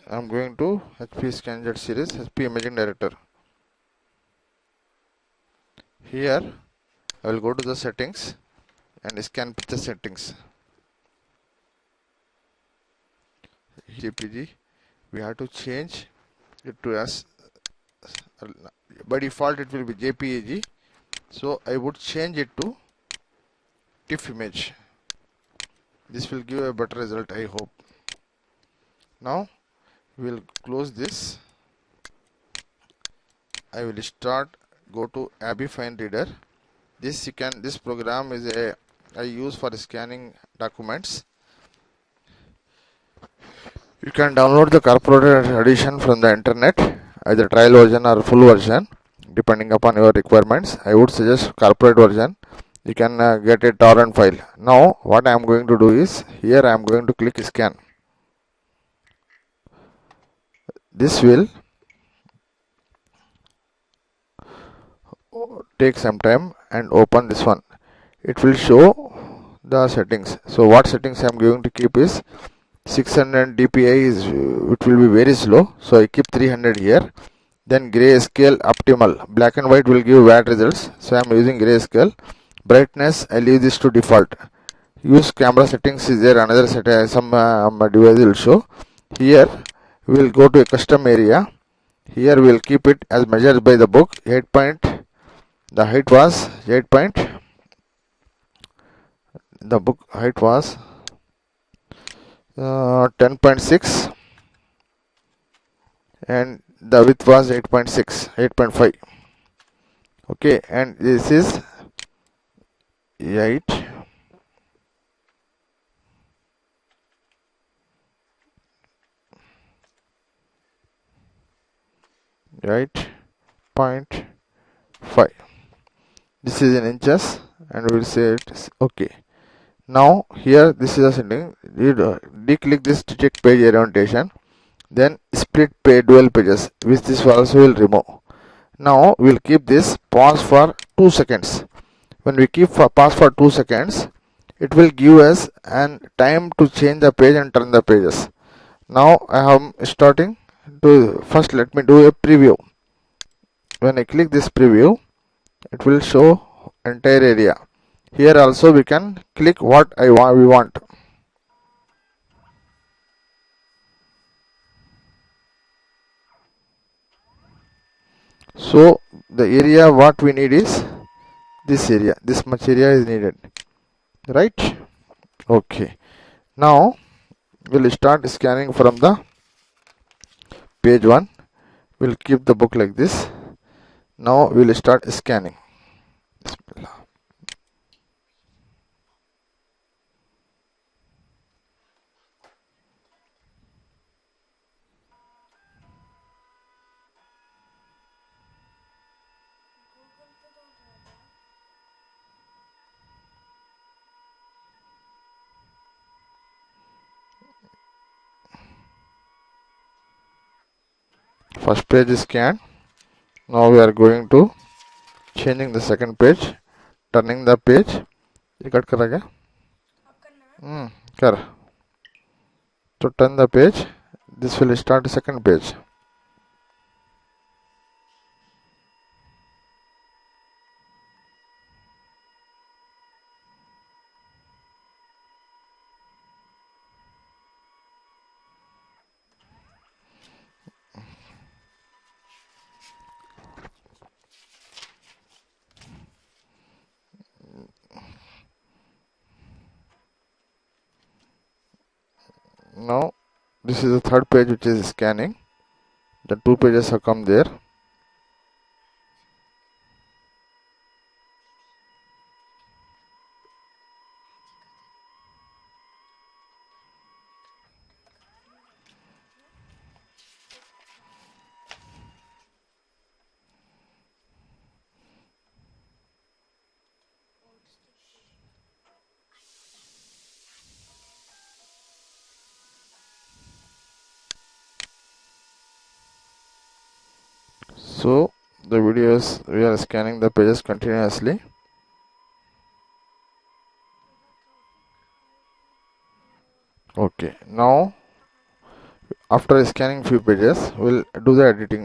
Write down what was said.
I'm going to HP ScanJet series, HP Imaging Director. Here I will go to the settings and scan picture settings. JPG, we have to change it to as, by default it will be JPEG, so I would change it to TIFF image. This will give a better result, I hope. Now we will close this. I will go to Abby Fine Reader. This program is I use for scanning documents. You can download the corporate edition from the internet, either trial version or full version, depending upon your requirements. I would suggest corporate version. You can get a torrent file. Now what I am going to do is, here I am going to click scan. This will take some time and open this one. It will show the settings. So what settings I am going to keep is 600 dpi it will be very slow, so I keep 300 here. Then grayscale optimal, black and white will give bad results, so I am using grayscale. Brightness I leave this to default. Use camera settings is there another setting, some device will show. Here we will go to a custom area. Here we will keep it as measured by the book. 8 point, the height was 8 point, the book height was 10.6 and the width was 8.6, 8.5. Okay, and this is 8 8.5. This is in inches and we will say it is okay. Now here this is a setting. You declick this to check page orientation. Then split page dual pages, which this also will remove. Now we will keep this pause for 2 seconds. When we keep pause for 2 seconds, it will give us an time to change the page and turn the pages. Now I am starting to, first let me do a preview. When I click this preview, it will show entire area. Here also we can click what we want. So the area what we need is this area, this much area is needed, right? Okay, now we'll start scanning from the page 1. We'll keep the book like this. Now we'll start scanning. Bismillah. First page is scanned. Now we are going to changing the second page, turning the page. ये cut करा क्या? कर. To turn the page, this will start the second page. Now this is the third page which is scanning. The 2 pages have come there. So the videos, we are scanning the pages continuously. Okay, now After scanning few pages, we'll do the editing.